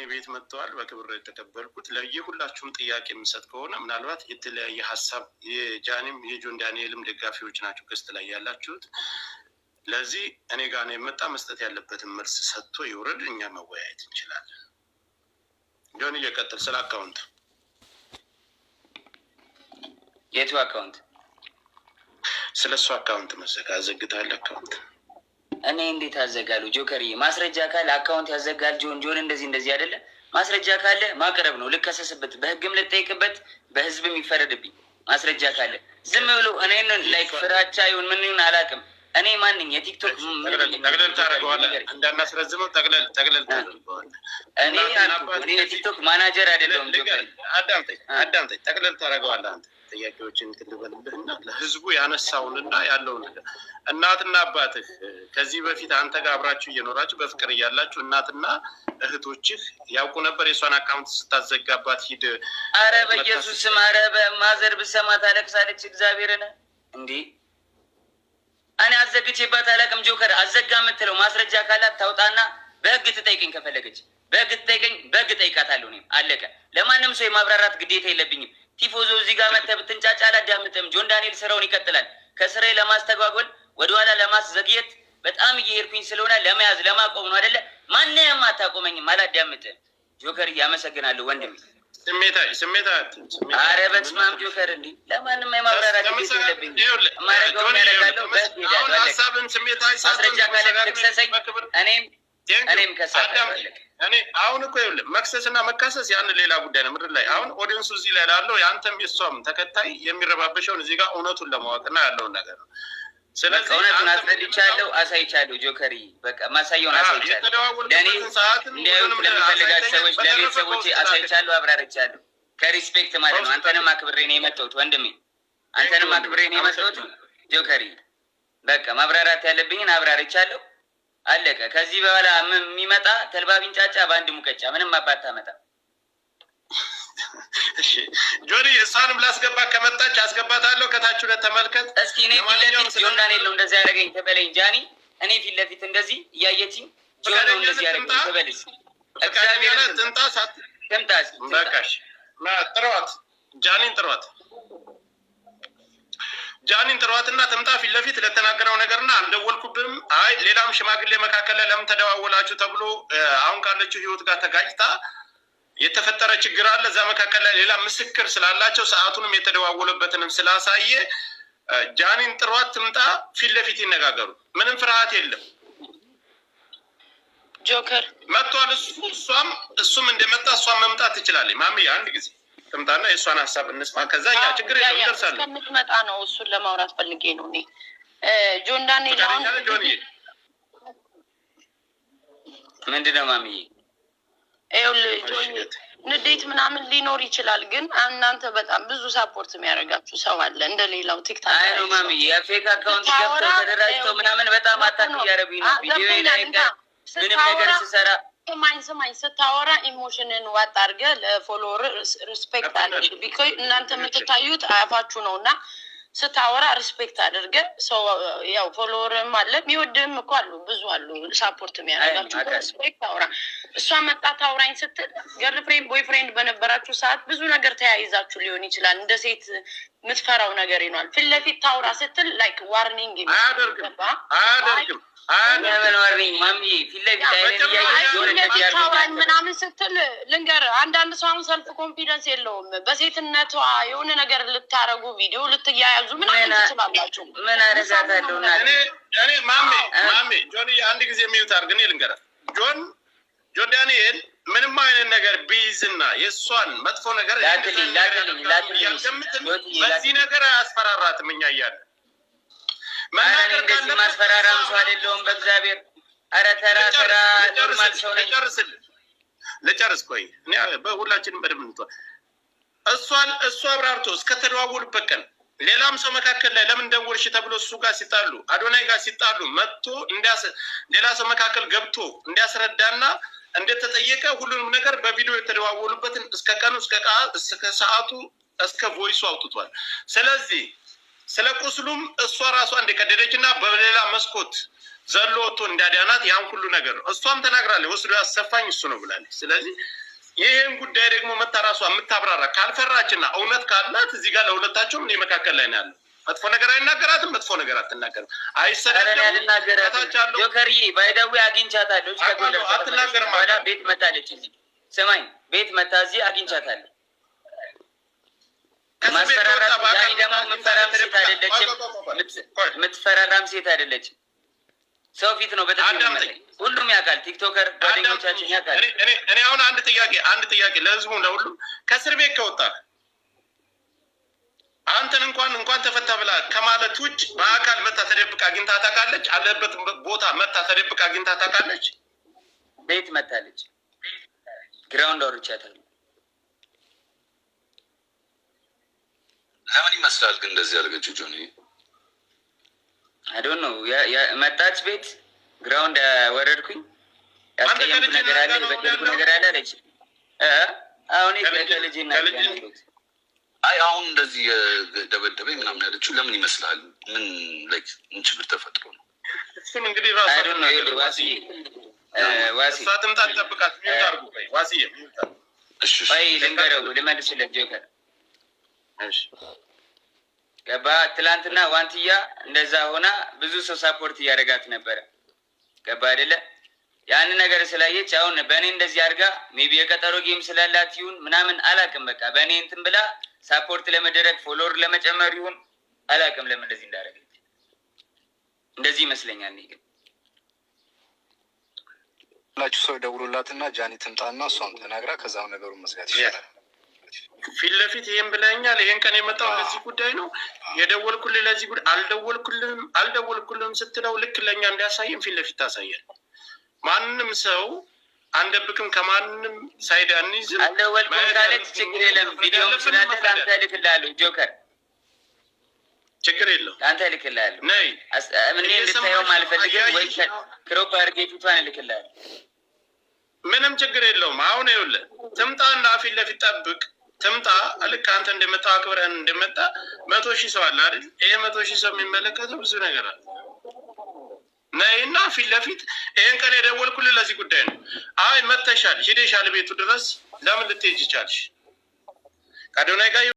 ቤት መጥተዋል። በክብር የተቀበልኩት ለየሁላችሁም ጥያቄ የምሰጥ ከሆነ ምናልባት የተለያየ ሀሳብ የጃኒም የጆን ዳንኤልም ደጋፊዎች ናቸው ገስት ላይ ያላችሁት። ለዚህ እኔ ጋር ነው የመጣ መስጠት ያለበትን መልስ ሰጥቶ ይውረድ፣ እኛ መወያየት እንችላለን። ጆን እየቀጥል ስለ አካውንት የቱ አካውንት? ስለ እሱ አካውንት መዘጋ አዘግታል አካውንት እኔ እንዴት አዘጋሉ? ጆከሪ ማስረጃ ካለ አካውንት ያዘጋል። ጆን እንደዚህ አይደለ? ማስረጃ ካለ ማቅረብ ነው። ልከሰስበት፣ በህግም ልጠይቅበት፣ በህዝብም ይፈረድብኝ። ማስረጃ ካለ ዝም ብሎ እኔን ላይክ ፍራቻ ይሁን ምን ይሁን አላውቅም። እኔ ማንኝ የቲክቶክ ጠቅለል ታደርገዋለህ፣ እንዳናስረዝመው ጠቅለል ታደርገዋለህ። እኔ የቲክቶክ ማናጀር አይደለሁም። ጆከሪ አዳምጠኝ፣ ጠቅለል ታደርገዋለህ አንተ ጥያቄዎችን ትልበልብህና ለህዝቡ ያነሳውንና ያለውን ነገር እናትና አባትህ ከዚህ በፊት አንተ ጋር አብራችሁ እየኖራችሁ በፍቅር እያላችሁ እናትና እህቶችህ ያውቁ ነበር የሷን አካውንት ስታዘጋባት ሂድ? አረ በኢየሱስ ስም፣ አረ በማዘር ብሰማ ታለቅሳለች። እግዚአብሔርን እንዴ እኔ አዘግቼባት አላውቅም። ጆከር አዘጋ የምትለው ማስረጃ ካላት ታውጣና በህግ ትጠይቀኝ። ከፈለገች በህግ ትጠይቀኝ፣ በህግ ጠይቃታለሁ። እኔም አለቀ። ለማንም ሰው የማብራራት ግዴታ የለብኝም። ቲፎዞ እዚህ ጋር መተህ ብትንጫጫ አላዳምጥም። ጆን ዳንኤል ስራውን ይቀጥላል። ከስራዬ ለማስተጓጎል ወደኋላ ለማስዘግየት በጣም እየሄድኩኝ ስለሆነ ለመያዝ ለማቆም ነው አይደለ? ማንንም አታቆመኝም፣ አላዳምጥም። ጆከር አመሰግናለሁ ወንድሜ። ስሜታ አረ በስመ አብ ጆከር፣ እንዲህ ለማንም የማብራራት ግዴታ የለብኝም። የማደርገውን ያደርጋለሁ። ሀሳብን ስሜታዊ ማስረጃ ካለ ትክሰሰኝ፣ እኔም ከሳለሁ። እኔ አሁን እኮ ይኸውልህ መክሰስና መካሰስ ያን ሌላ ጉዳይ ነው። ምድር ላይ አሁን ኦዲየንሱ እዚህ ላይ ላለው የአንተም የሷም ተከታይ የሚረባበሸውን እዚህ ጋር እውነቱን ለማወቅና ያለውን ነገር ነው። ስለዚህ እውነቱን አስረድቻለሁ፣ አሳይቻለሁ። ጆከሪ በቃ ማሳየውን አሳይቻለሁ። ለእኔ እንዲያዩት ለሚፈልጋቸው ሰዎች ለቤተሰቦች አሳይቻለሁ፣ አብራርቻለሁ። ከሪስፔክት ማለት ነው። አንተንም አክብሬ ነው የመጣሁት ወንድሜ፣ አንተንም አክብሬ ነው የመጣሁት ጆከሪ። በቃ ማብራራት ያለብኝን አብራርቻለሁ። አለቀ። ከዚህ በኋላ የሚመጣ ተልባ ቢንጫጫ በአንድ ሙቀጫ ምንም አባት ታመጣ። ጆኒ እሷንም ላስገባ ከመጣች አስገባታለሁ። ከታች ሁለት ተመልከት እስኪ። እኔ ፊት ለፊት ጆን ዳንኤል ነው እንደዚህ ያደረገኝ ተበለኝ ጃኒ። እኔ ፊት ለፊት እንደዚህ እያየችኝ ጆን ነው እንደዚህ ያደረገኝ ተበለኝ። እግዚአብሔር ትምጣ። በቃሽ፣ ጥሯት፣ ጃኒን ጥሯትና ትምጣ ፊት ለፊት ለተናገረው ነገርና አልደወልኩብም። አይ ሌላም ሽማግሌ መካከል ላይ ለምን ተደዋወላችሁ ተብሎ አሁን ካለችው ህይወት ጋር ተጋጭታ የተፈጠረ ችግር አለ። እዛ መካከል ላይ ሌላ ምስክር ስላላቸው ሰዓቱንም የተደዋወለበትንም ስላሳየ ጃኒን ጥሯት፣ ትምጣ፣ ፊት ለፊት ይነጋገሩ። ምንም ፍርሃት የለም። ጆከር መጥቷል። እሱም እንደመጣ እሷም መምጣት ትችላለች። ማሚ አንድ ጊዜ ትምጣና የእሷን ሀሳብ እንስማ። ከዛኛ ችግር የለም እንደርሳለን። እስከምትመጣ ነው እሱን ለማውራት ፈልጌ ነው። እኔ ጆን ዳንኤል አሁን ምንድነው ማሚዬ? ይኸውልህ ንዴት ምናምን ሊኖር ይችላል፣ ግን እናንተ በጣም ብዙ ሳፖርት የሚያደርጋችሁ ሰው አለ እንደሌላው ቲክታክ። አይ ነው ማሚዬ፣ የፌክ አካውንት ገብተው ተደራጅተው ምናምን በጣም አታክ እያደረጉኝ ነው። ቪዲዮ ላይ ምንም ነገር ስሰራ ስማኝ ስታወራ ኢሞሽንን ዋጥ አድርገህ ለፎሎወር ሪስፔክት አድርግ። ቢኮዝ እናንተ የምትታዩት አያፋችሁ ነው እና ስታወራ ሪስፔክት አድርገህ ሰው ያው ፎሎወርም አለ የሚወድህም እኮ አሉ፣ ብዙ አሉ ሳፖርት የሚያደርጋችሁ። ሪስፔክት አውራ። እሷ መጣት አውራኝ ስትል ገርል ፍሬንድ ቦይ ፍሬንድ በነበራችሁ ሰዓት ብዙ ነገር ተያይዛችሁ ሊሆን ይችላል። እንደ ሴት የምትፈራው ነገር ይኗል። ፊት ለፊት ታውራ ስትል ላይክ ዋርኒንግ አያደርግም ምናምን ስትል ልንገርህ፣ አንዳንድ ሰው አሁን ሰልፍ ኮንፊደንስ የለውም። በሴትነቷ የሆነ ነገር ልታረጉ ቪዲዮ ልትያያዙ ምናምን ትችላላችሁ። ምን አረጋታለሁ? እኔ ማሜ ጆን አንድ ጊዜ የሚዩት አድርግ። እኔ ልንገርህ ጆን ዳንኤል ምንም አይነት ነገር ቢይዝና የእሷን መጥፎ ነገር በዚህ ነገር አያስፈራራትም። እኛ እያለ መናገር ካለ ማስፈራራም ሰው አይደለሁም። በእግዚአብሔር ኧረ ተራ ኖርማል ሰው ነኝ። ልጨርስ ቆይ። እኔ በሁላችንም በደምብ እንቷል። እሱ አብራርቶ እስከተደዋወሉበት ቀን ሌላም ሰው መካከል ላይ ለምን ደወልሽ ተብሎ እሱ ጋር ሲጣሉ አዶናይ ጋር ሲጣሉ መጥቶ ሌላ ሰው መካከል ገብቶ እንዲያስረዳና እንደተጠየቀ ሁሉንም ነገር በቪዲዮ የተደዋወሉበትን እስከ ቀኑ እስከ ሰዓቱ እስከ ቮይሱ አውጥቷል። ስለዚህ ስለ ቁስሉም እሷ ራሷ እንደቀደደችና በሌላ መስኮት ዘሎ ወጥቶ እንዳዳናት ያን ሁሉ ነገር ነው። እሷም ተናግራለች። ወስዶ ያሰፋኝ እሱ ነው ብላለች። ስለዚህ ይህን ጉዳይ ደግሞ መታራሷ የምታብራራ ካልፈራችና እውነት ካላት እዚህ ጋር ለሁለታቸውም እኔ መካከል ላይ ነው ያለው። መጥፎ ነገር አይናገራትም፣ መጥፎ ነገር አትናገርም። አይሰዳደም። ጆከሪ ባይዳዊ አግኝቻታለሁ። አትናገርም። ቤት መታለች። እዚህ ስማኝ፣ ቤት መታ እዚህ አግኝቻታለሁ። ማስፈራራት ዛሬ ደግሞ የምትፈራም ሴት አይደለችም። የምትፈራራም ሴት አይደለችም። ሰው ፊት ነው በጣም ሁሉም ያውቃል። ቲክቶከር ጓደኞቻችን ያውቃል። እኔ አሁን አንድ ጥያቄ ለህዝቡ ለሁሉም ከእስር ቤት ከወጣ አንተን እንኳን ተፈታ ብላ ከማለት ውጭ በአካል መታ ተደብቃ አግኝታ ታውቃለች? አለበት ቦታ መታ ተደብቃ አግኝታ ታውቃለች? ቤት መታለች። ግራውንድ አውርቻታለሁ። ለምን ይመስላል ግን እንደዚህ ያደረገችው ጆኒ? አዶን ነው መጣች። ቤት ግራውንድ ወረድኩኝ። ያስቀየምኩ ነገር አለ፣ የበደልኩ ነገር አለ አለች። አሁን ከልጅ ናት። አይ አሁን እንደዚህ የደበደበኝ ምናምን ያለችው ለምን ይመስላል? ምን ችግር ተፈጥሮ ነው? እሱም እንግዲህ ራሱ አዶን ነው ይሉ ዋሲ እሳትም ታጠብቃት ሚውታርጉ ዋሲ ሚውታር አይ ልንገረው ልመልስለት ጆከር ገባ። ትላንትና ዋንትያ እንደዛ ሆና ብዙ ሰው ሳፖርት እያደረጋት ነበረ። ገባ አይደለ? ያን ነገር ስላየች አሁን በእኔ እንደዚህ አድርጋ ሜቢ የቀጠሮ ጌም ስላላት ይሁን ምናምን አላቅም። በቃ በእኔ እንትን ብላ ሳፖርት ለመደረግ ፎሎወር ለመጨመር ይሁን አላቅም ለምን እንደዚህ እንዳደረገች። እንደዚህ ይመስለኛል። እኔ ግን ሁላችሁ ሰው ደውሉላትና ጃኒ ትምጣና እሷም ተናግራ ከዛው ነገሩን መዝጋት ይችላል። ፊት ለፊት ይሄን ብለኛል። ይሄን ቀን የመጣው ለዚህ ጉዳይ ነው የደወልኩልህ። ለዚህ ጉዳይ አልደወልኩልህም ስትለው ልክ ለኛ እንዲያሳየን ፊት ለፊት ታሳያል። ማንንም ሰው አንደብቅም፣ ከማንንም ሳይድ አንይዝም። አልደወልኩም ካለች ችግር የለም። ቪዲዮም ስላለ አንተ ልክልሃለሁ። ጆከር ችግር የለውም። አንተ ልክልሃለሁ። ነይ ምን እንድታየውም አልፈልግም። ወይ ክሮፕ አድርጌ ፊቷን ልክልሃለሁ። ምንም ችግር የለውም። አሁን ይኸውልህ ትምጣና ፊት ለፊት ጠብቅ። ትምጣ። ልክ አንተ እንደመጣ አክብረን እንደመጣ 100,000 ሰው አለ አይደል? ይሄ 100,000 ሰው የሚመለከተው ብዙ ነገር አለ። ነይና ፊት ለፊት ይሄን ቀን የደወልኩልህ ለዚህ ጉዳይ ነው። አይ መተሻል ሂደሻል ቤቱ ድረስ ለምን ልትሄጂ ቻልሽ? ከአዶናይ ጋር